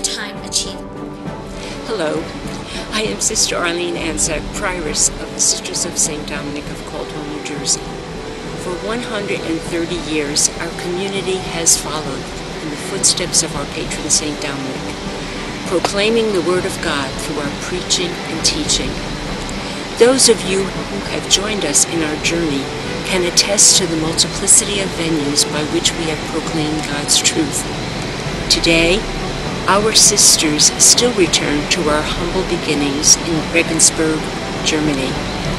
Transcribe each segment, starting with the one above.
time achievable. Hello, I am Sister Arlene Antczak, Prioress of the Sisters of St. Dominic of Caldwell, New Jersey. For 130 years, our community has followed in the footsteps of our patron St. Dominic, proclaiming the Word of God through our preaching and teaching. Those of you who have joined us in our journey can attest to the multiplicity of venues by which we have proclaimed God's truth. Today, our sisters still return to our humble beginnings in Regensburg, Germany,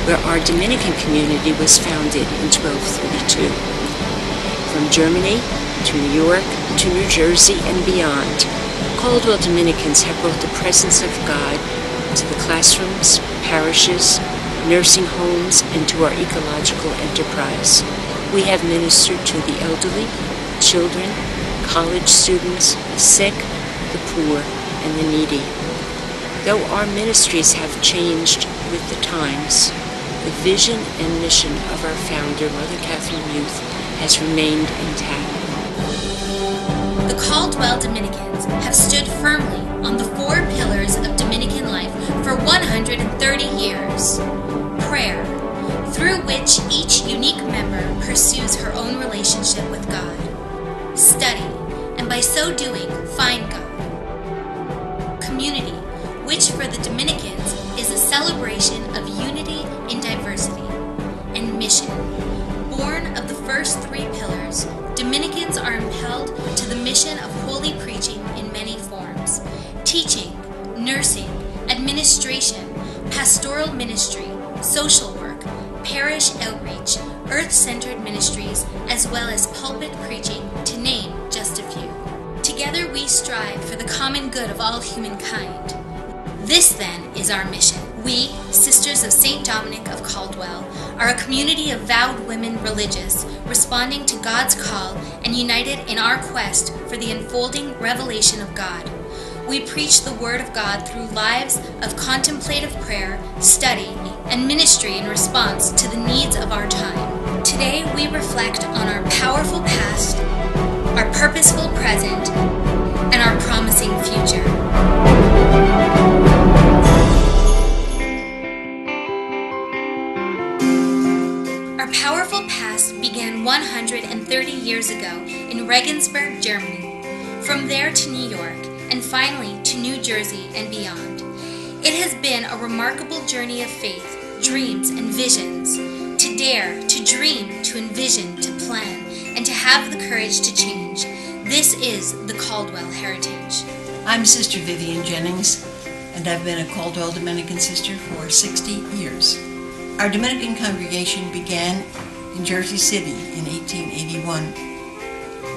where our Dominican community was founded in 1232. From Germany to New York to New Jersey and beyond, Caldwell Dominicans have brought the presence of God to the classrooms, parishes, nursing homes, and to our ecological enterprise. We have ministered to the elderly, children, college students, the sick, the poor, and the needy. Though our ministries have changed with the times, the vision and mission of our founder, Mother Catharine Muth, has remained intact. The Caldwell Dominicans have stood firmly on the 4 pillars of Dominican life for 130 years. Prayer, through which each unique member pursues her own relationship with God. Study, and by so doing, find God. Community, which for the Dominicans is a celebration of unity in diversity. And mission, born of the first 3 pillars, Dominicans are impelled to the mission of holy preaching in many forms: teaching, nursing, administration, pastoral ministry, social work, parish outreach, earth-centered ministries, as well as pulpit preaching, to name just a few. Together we strive for the common good of all humankind. This, then, is our mission. We, Sisters of St. Dominic of Caldwell, are a community of vowed women religious, responding to God's call and united in our quest for the unfolding revelation of God. We preach the Word of God through lives of contemplative prayer, study, and ministry in response to the needs of our time. Today we reflect on our powerful past, our purposeful present, and our promising future. Our powerful past began 130 years ago in Regensburg, Germany. From there to New York, and finally to New Jersey and beyond. It has been a remarkable journey of faith, dreams, and visions. To dare, to dream, to envision, to plan, and to have the courage to change. This is the Caldwell heritage. I'm Sister Vivian Jennings, and I've been a Caldwell Dominican sister for 60 years. Our Dominican congregation began in Jersey City in 1881,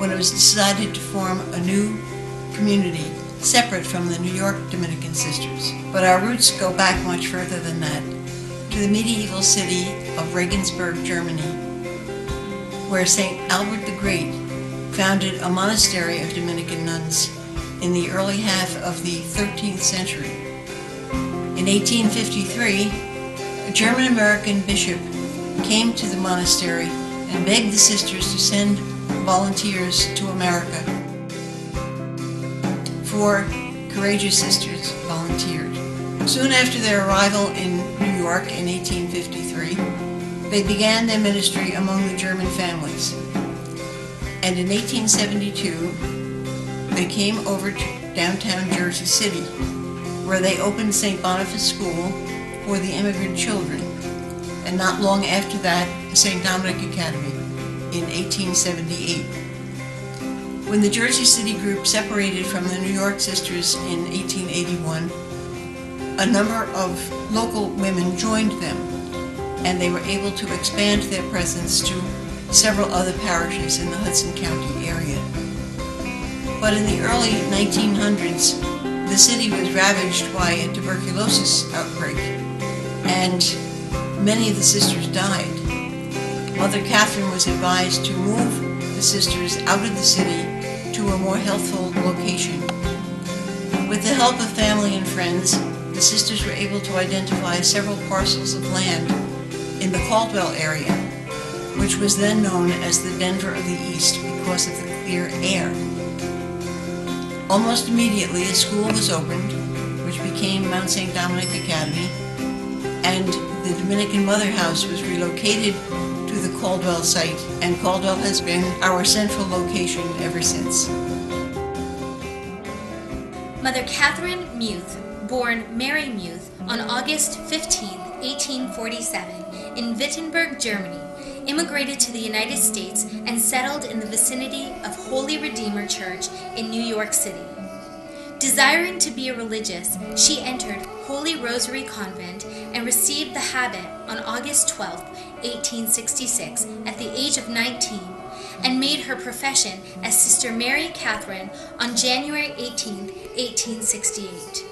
when it was decided to form a new community separate from the New York Dominican Sisters. But our roots go back much further than that, to the medieval city of Regensburg, Germany, where St. Albert the Great founded a monastery of Dominican nuns in the early half of the 13th century. In 1853, a German-American bishop came to the monastery and begged the sisters to send volunteers to America. 4 courageous sisters volunteered. Soon after their arrival in New York in 1853, they began their ministry among the German families. And in 1872, they came over to downtown Jersey City, where they opened St. Boniface School for the immigrant children, and not long after that, St. Dominic Academy in 1878. When the Jersey City group separated from the New York Sisters in 1881, a number of local women joined them, and they were able to expand their presence to several other parishes in the Hudson County area. But in the early 1900s, the city was ravaged by a tuberculosis outbreak, and many of the sisters died. Mother Catharine was advised to move the sisters out of the city to a more healthful location. With the help of family and friends, the sisters were able to identify several parcels of land in the Caldwell area, which was then known as the Denver of the East because of the clear air. Almost immediately, a school was opened, which became Mount St. Dominic Academy, and the Dominican Mother House was relocated to the Caldwell site, and Caldwell has been our central location ever since. Mother Catharine Muth, born Mary Muth on August 15, 1847, in Wittenberg, Germany, immigrated to the United States and settled in the vicinity of Holy Redeemer Church in New York City. Desiring to be a religious, she entered Holy Rosary Convent and received the habit on August 12, 1866, at the age of 19, and made her profession as Sister Mary Catharine on January 18, 1868.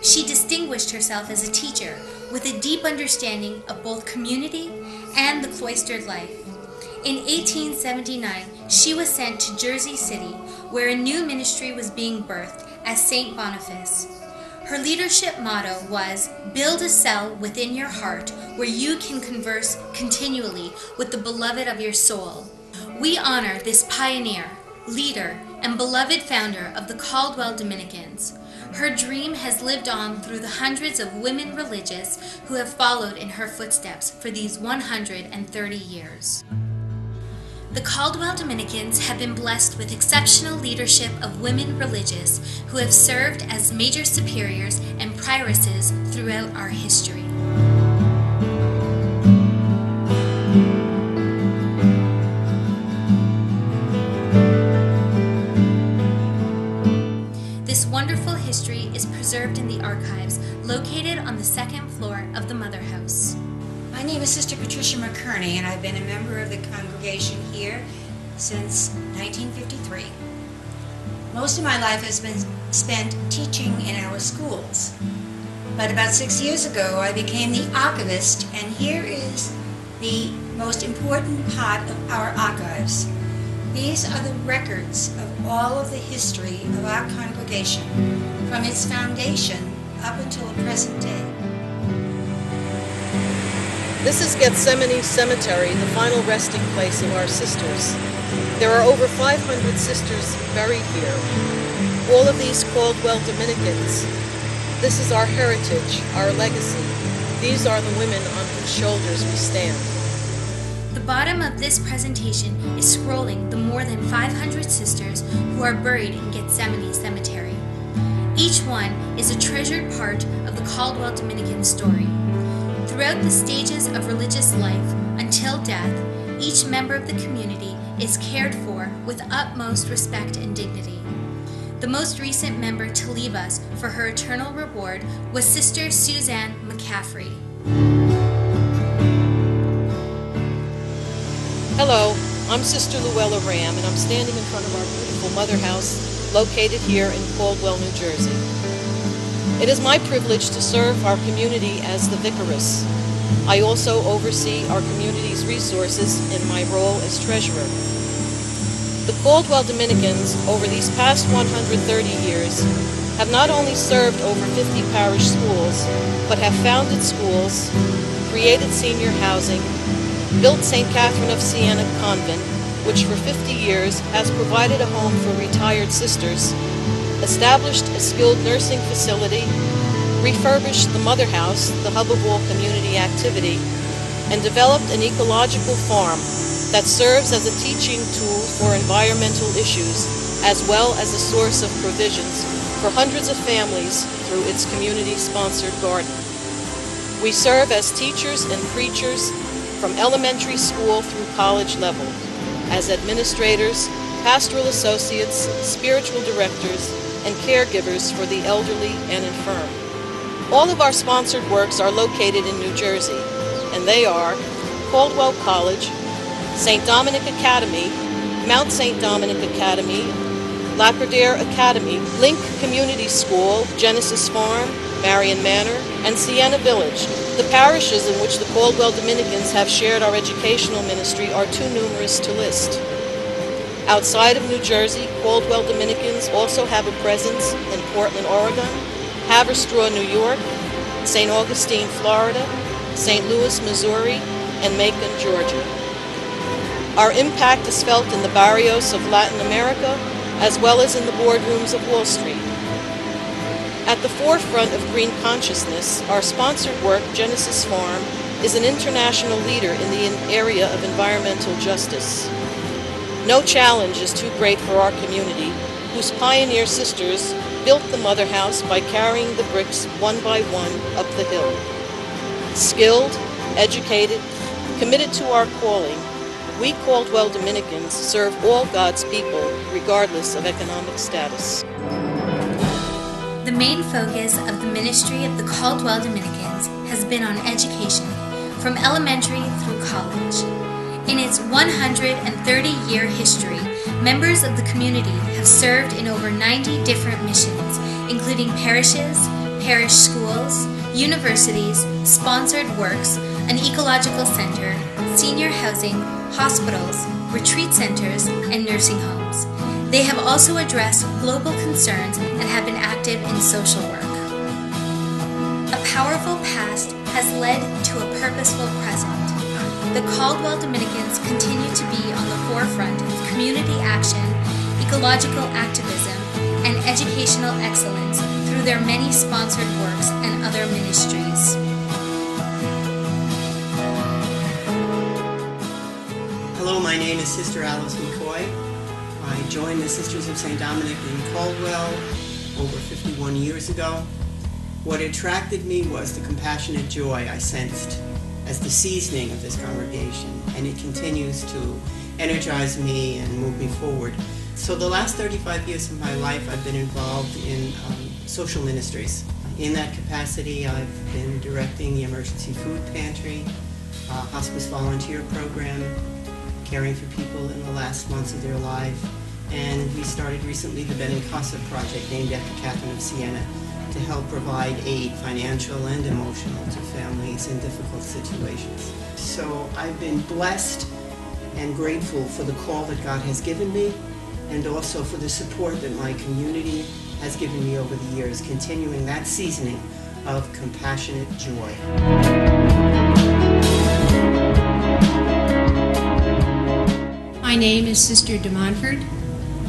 She distinguished herself as a teacher with a deep understanding of both community and the cloistered life. In 1879, she was sent to Jersey City, where a new ministry was being birthed as St. Boniface. Her leadership motto was, "Build a cell within your heart where you can converse continually with the beloved of your soul." We honor this pioneer, leader, and beloved founder of the Caldwell Dominicans. Her dream has lived on through the hundreds of women religious who have followed in her footsteps for these 130 years. The Caldwell Dominicans have been blessed with exceptional leadership of women religious who have served as major superiors and prioresses throughout our history. This wonderful history is preserved in the archives located on the second floor of the Mother House. My name is Sister Patricia McKerney, and I've been a member of the congregation here since 1953. Most of my life has been spent teaching in our schools. But about 6 years ago, I became the archivist, and here is the most important part of our archives. These are the records of all of the history of our congregation, from its foundation up until the present day. This is Gethsemane Cemetery, the final resting place of our sisters. There are over 500 sisters buried here, all of these Caldwell Dominicans. This is our heritage, our legacy. These are the women on whose shoulders we stand. The bottom of this presentation is scrolling the more than 500 sisters who are buried in Gethsemane Cemetery. Each one is a treasured part of the Caldwell Dominican story. Throughout the stages of religious life until death, each member of the community is cared for with utmost respect and dignity. The most recent member to leave us for her eternal reward was Sister Suzanne McCaffrey. Hello, I'm Sister Luella Ram, and I'm standing in front of our beautiful Mother House located here in Caldwell, New Jersey. It is my privilege to serve our community as the Vicaress. I also oversee our community's resources in my role as treasurer. The Caldwell Dominicans, over these past 130 years, have not only served over 50 parish schools, but have founded schools, created senior housing, built St. Catherine of Siena Convent, which for 50 years has provided a home for retired sisters, established a skilled nursing facility, refurbished the Mother House, the hub of all community activity, and developed an ecological farm that serves as a teaching tool for environmental issues, as well as a source of provisions for hundreds of families through its community-sponsored garden. We serve as teachers and preachers from elementary school through college level, as administrators, pastoral associates, spiritual directors, and caregivers for the elderly and infirm. All of our sponsored works are located in New Jersey, and they are Caldwell College, St. Dominic Academy, Mount St. Dominic Academy, Lapredaire Academy, Link Community School, Genesis Farm, Marion Manor, and Siena Village. The parishes in which the Caldwell Dominicans have shared our educational ministry are too numerous to list. Outside of New Jersey, Caldwell Dominicans also have a presence in Portland, Oregon, Haverstraw, New York, St. Augustine, Florida, St. Louis, Missouri, and Macon, Georgia. Our impact is felt in the barrios of Latin America, as well as in the boardrooms of Wall Street. At the forefront of green consciousness, our sponsored work, Genesis Farm, is an international leader in the area of environmental justice. No challenge is too great for our community, whose pioneer sisters built the Mother House by carrying the bricks one by one up the hill. Skilled, educated, committed to our calling, we Caldwell Dominicans serve all God's people, regardless of economic status. The main focus of the ministry of the Caldwell Dominicans has been on education, from elementary through college. In its 130-year history, members of the community have served in over 90 different missions, including parishes, parish schools, universities, sponsored works, an ecological center, senior housing, hospitals, retreat centers, and nursing homes. They have also addressed global concerns and have been active in social work. A powerful past has led to a purposeful present. The Caldwell Dominicans continue to be on the forefront of community action, ecological activism, and educational excellence through their many sponsored works and other ministries. Hello, my name is Sister Alice McCoy. I joined the Sisters of St. Dominic in Caldwell over 51 years ago. What attracted me was the compassionate joy I sensed as the seasoning of this congregation, and it continues to energize me and move me forward. So the last 35 years of my life I've been involved in social ministries. In that capacity I've been directing the emergency food pantry, hospice volunteer program, caring for people in the last months of their life, and we started recently the Benincasa project named after Catherine of Siena, to help provide aid, financial and emotional, to families in difficult situations. So I've been blessed and grateful for the call that God has given me, and also for the support that my community has given me over the years, continuing that seasoning of compassionate joy. My name is Sister de Montfort.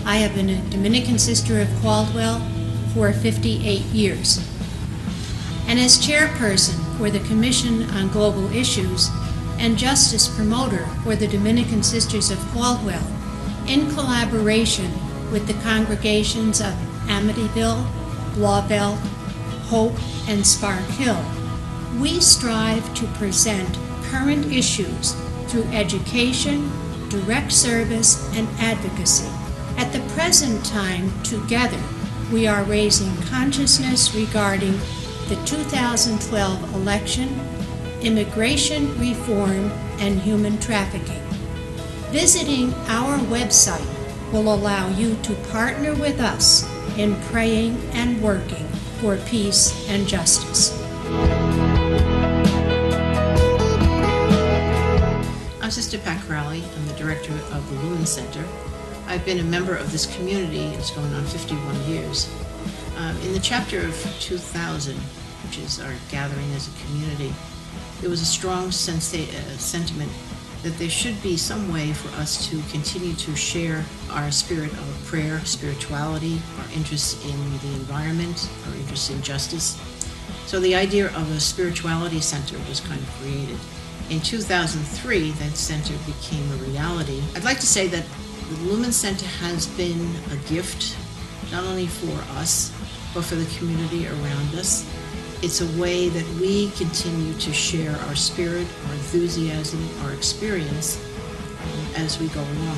I have been a Dominican Sister of Caldwell for 58 years. And as chairperson for the Commission on Global Issues and justice promoter for the Dominican Sisters of Caldwell, in collaboration with the congregations of Amityville, Blauvelt, Hope, and Spark Hill, we strive to present current issues through education, direct service, and advocacy. At the present time, together, we are raising consciousness regarding the 2012 election, immigration reform, and human trafficking. Visiting our website will allow you to partner with us in praying and working for peace and justice. I'm Sister Pat Crowley. I'm the director of the Lumen Center. I've been a member of this community, it's going on 51 years. In the chapter of 2000, which is our gathering as a community, there was a strong sentiment that there should be some way for us to continue to share our spirit of prayer, spirituality, our interest in the environment, our interest in justice. So the idea of a spirituality center was kind of created. In 2003, that center became a reality. I'd like to say that the Lumen Center has been a gift, not only for us, but for the community around us. It's a way that we continue to share our spirit, our enthusiasm, our experience as we go along.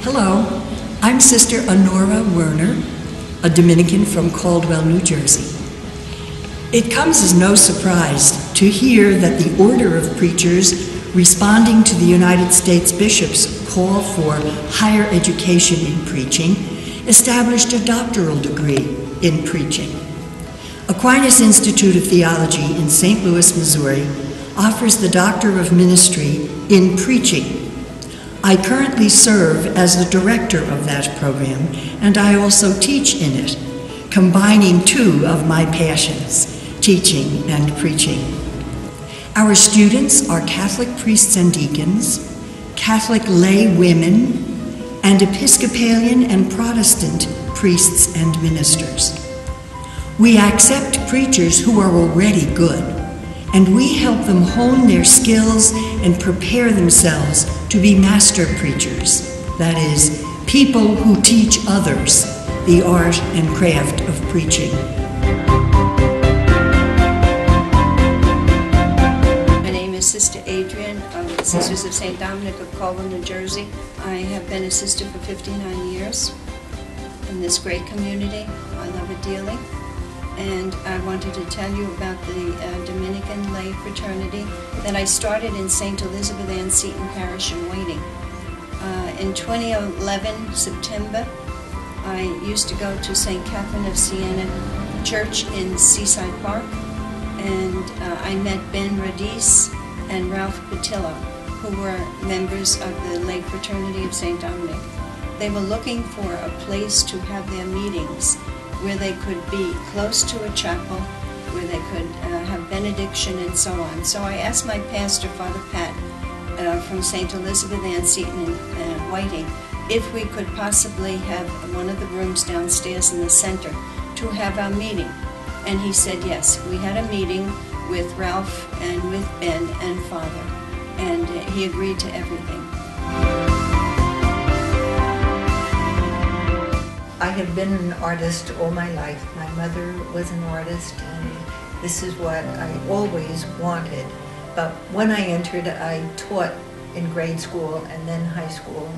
Hello, I'm Sister Honora Werner, a Dominican from Caldwell, New Jersey. It comes as no surprise to hear that the Order of Preachers, responding to the United States Bishops' call for higher education in preaching, established a doctoral degree in preaching. Aquinas Institute of Theology in St. Louis, Missouri, offers the Doctor of Ministry in Preaching. I currently serve as the director of that program, and I also teach in it, combining two of my passions, teaching and preaching. Our students are Catholic priests and deacons, Catholic lay women, and Episcopalian and Protestant priests and ministers. We accept preachers who are already good, and we help them hone their skills and prepare themselves to be master preachers, that is, people who teach others the art and craft of preaching. My name is Sister Adrian of the Sisters of St. Dominic of Caldwell, New Jersey. I have been a sister for 59 years in this great community. I love it dearly. And I wanted to tell you about the Dominican lay fraternity that I started in St. Elizabeth Ann Seton Parish in Whiting. In 2011, September, I used to go to St. Catharine of Siena Church in Seaside Park, and I met Ben Radice and Ralph Patillo, who were members of the lay fraternity of St. Dominic. They were looking for a place to have their meetings where they could be close to a chapel, where they could have benediction and so on. So I asked my pastor, Father Pat, from St. Elizabeth Ann Seton in Whiting, if we could possibly have one of the rooms downstairs in the center to have our meeting. And he said yes. We had a meeting with Ralph and with Ben and Father, and he agreed to everything. I have been an artist all my life. My mother was an artist, and this is what I always wanted. But when I entered, I taught in grade school and then high school,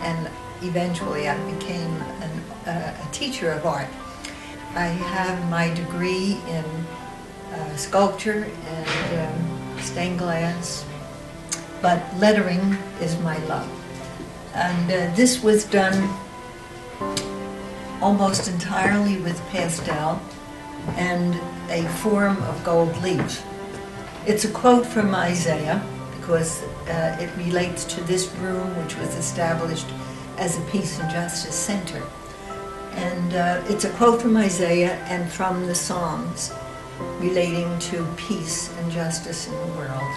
and eventually I became a teacher of art. I have my degree in sculpture and stained glass, but lettering is my love. And this was done almost entirely with pastel and a form of gold leaf. It's a quote from Isaiah because it relates to this room, which was established as a peace and justice center. And it's a quote from Isaiah and from the Psalms relating to peace and justice in the world.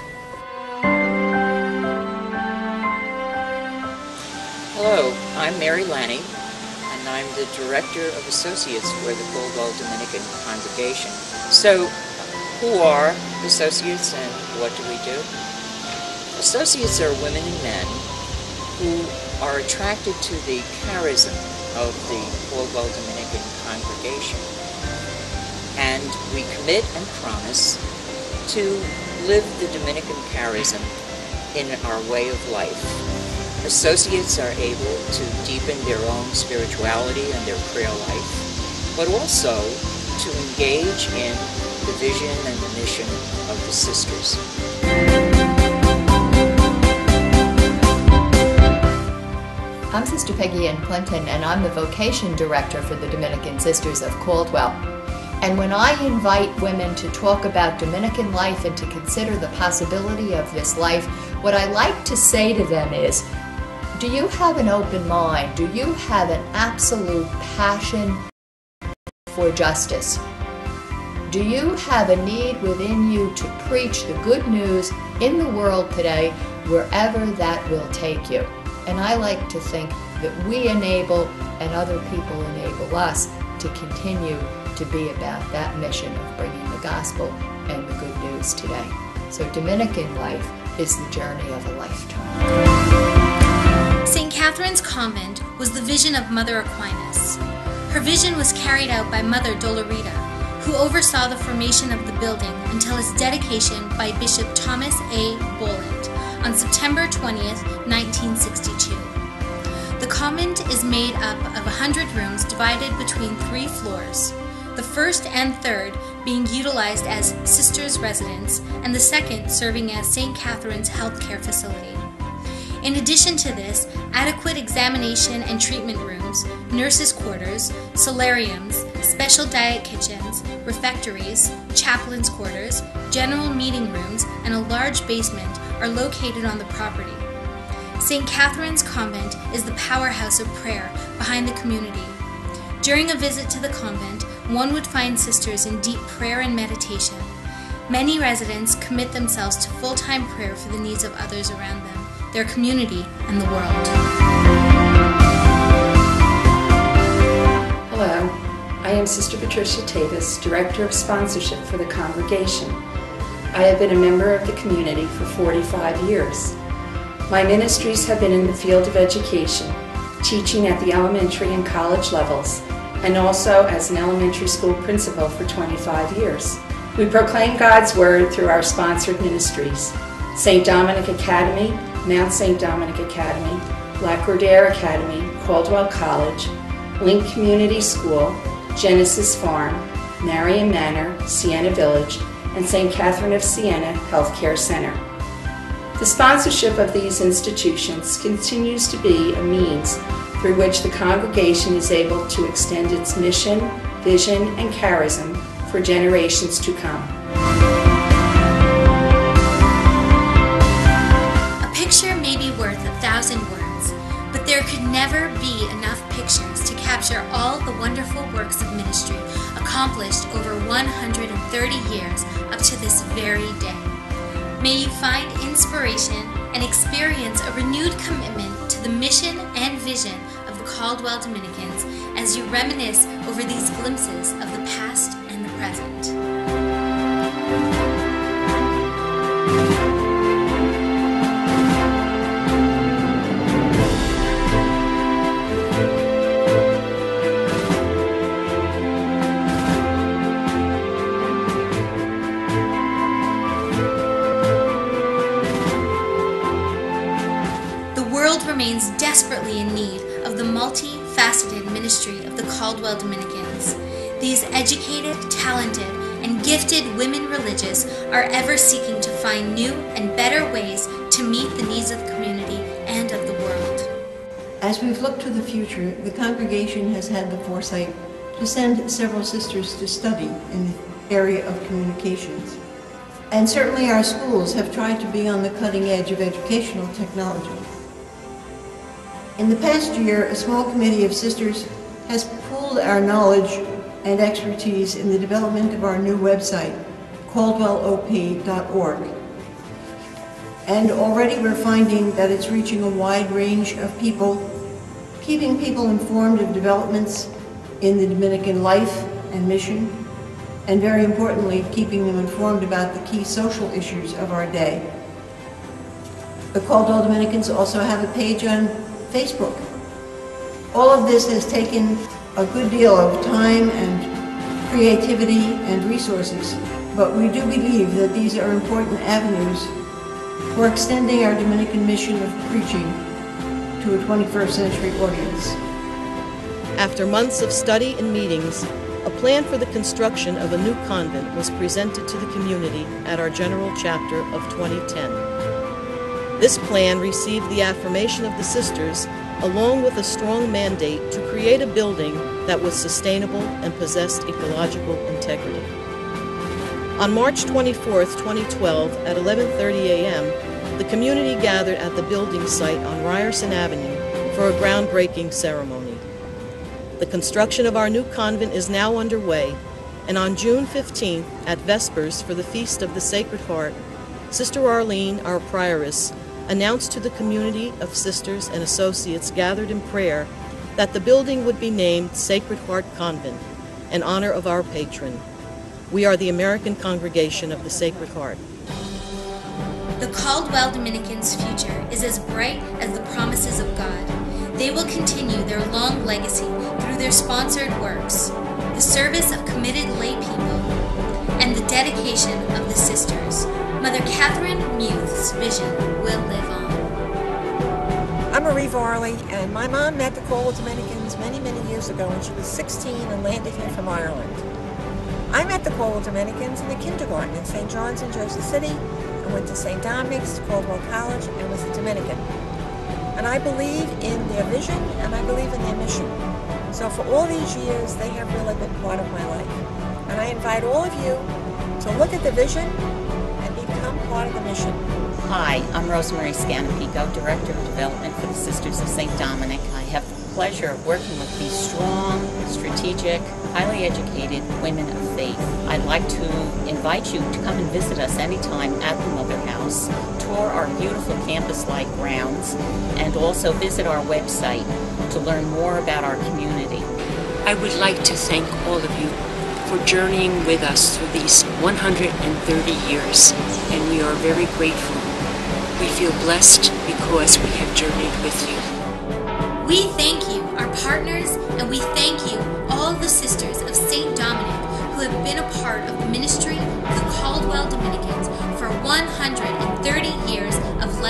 Hello, I'm Mary Lanny, and I'm the Director of Associates for the Caldwell Dominican Congregation. So, who are associates and what do we do? Associates are women and men who are attracted to the charism of the Caldwell Dominican Congregation. And we commit and promise to live the Dominican charism in our way of life. Associates are able to deepen their own spirituality and their prayer life, but also to engage in the vision and the mission of the sisters. I'm Sister Peggy Ann Clinton, and I'm the Vocation Director for the Dominican Sisters of Caldwell. And when I invite women to talk about Dominican life and to consider the possibility of this life, what I like to say to them is, do you have an open mind? Do you have an absolute passion for justice? Do you have a need within you to preach the good news in the world today, wherever that will take you? And I like to think that we enable and other people enable us to continue to be about that mission of bringing the gospel and the good news today. So Dominican life is the journey of a lifetime. St. Catherine's Convent was the vision of Mother Aquinas. Her vision was carried out by Mother Dolorita, who oversaw the formation of the building until its dedication by Bishop Thomas A. Boland on September 20th, 1962. The convent is made up of 100 rooms divided between 3 floors, the first and third being utilized as sisters' residence and the second serving as St. Catherine's healthcare facility. In addition to this, adequate examination and treatment rooms, nurses' quarters, solariums, special diet kitchens, refectories, chaplains' quarters, general meeting rooms, and a large basement are located on the property. St. Catherine's Convent is the powerhouse of prayer behind the community. During a visit to the convent, one would find sisters in deep prayer and meditation. Many residents commit themselves to full-time prayer for the needs of others around them, their community, and the world. Hello, I am Sister Patricia Tavis, Director of Sponsorship for the congregation. I have been a member of the community for 45 years. My ministries have been in the field of education, teaching at the elementary and college levels, and also as an elementary school principal for 25 years. We proclaim God's Word through our sponsored ministries: St. Dominic Academy, Mount St. Dominic Academy, Lacordaire Academy, Caldwell College, Link Community School, Genesis Farm, Marion Manor, Siena Village, and St. Catharine of Siena Healthcare Center. The sponsorship of these institutions continues to be a means through which the congregation is able to extend its mission, vision, and charism for generations to come. A picture may be worth 1,000 words, but there could never be enough pictures to capture all the wonderful works of ministry accomplished over 130 years up to this very day. May you find inspiration and experience a renewed commitment to the mission and vision of the Caldwell Dominicans as you reminisce over these glimpses of the past and the present. Remains desperately in need of the multifaceted ministry of the Caldwell Dominicans. These educated, talented, and gifted women religious are ever seeking to find new and better ways to meet the needs of the community and of the world. As we've looked to the future, the congregation has had the foresight to send several sisters to study in the area of communications. And certainly our schools have tried to be on the cutting edge of educational technology. In the past year, a small committee of sisters has pooled our knowledge and expertise in the development of our new website, caldwellop.org. And already we're finding that it's reaching a wide range of people, keeping people informed of developments in the Dominican life and mission, and very importantly, keeping them informed about the key social issues of our day. The Caldwell Dominicans also have a page on Facebook. All of this has taken a good deal of time and creativity and resources, but we do believe that these are important avenues for extending our Dominican mission of preaching to a 21st century audience. After months of study and meetings, a plan for the construction of a new convent was presented to the community at our General Chapter of 2010. This plan received the affirmation of the sisters, along with a strong mandate to create a building that was sustainable and possessed ecological integrity. On March 24, 2012, at 11:30 a.m., the community gathered at the building site on Ryerson Avenue for a groundbreaking ceremony. The construction of our new convent is now underway, and on June 15th, at Vespers for the Feast of the Sacred Heart, Sister Arlene, our Prioress, announced to the community of sisters and associates gathered in prayer that the building would be named Sacred Heart Convent in honor of our patron. We are the American Congregation of the Sacred Heart. The Caldwell Dominicans' future is as bright as the promises of God. They will continue their long legacy through their sponsored works, the service of committed lay people, and the dedication of the sisters. Mother Catharine Muth's vision will live on. I'm Marie Varley, and my mom met the Caldwell Dominicans many, many years ago when she was 16 and landed here from Ireland. I met the Caldwell Dominicans in the kindergarten in St. John's in Jersey City. I went to St. Dominic's, Caldwell College, and was a Dominican. And I believe in their vision, and I believe in their mission. So for all these years, they have really been part of my life. And I invite all of you to look at the vision and become part of the mission. Hi, I'm Rosemary Scanapico, Director of Development for the Sisters of St. Dominic. I have the pleasure of working with these strong, strategic, highly educated women of faith. I'd like to invite you to come and visit us anytime at the Mother House, tour our beautiful campus-like grounds, and also visit our website to learn more about our community. I would like to thank all of you for journeying with us through these 130 years, and we are very grateful. We feel blessed because we have journeyed with you. We thank you, our partners, and we thank you, all the sisters of St. Dominic who have been a part of the ministry of the Caldwell Dominicans for 130 years of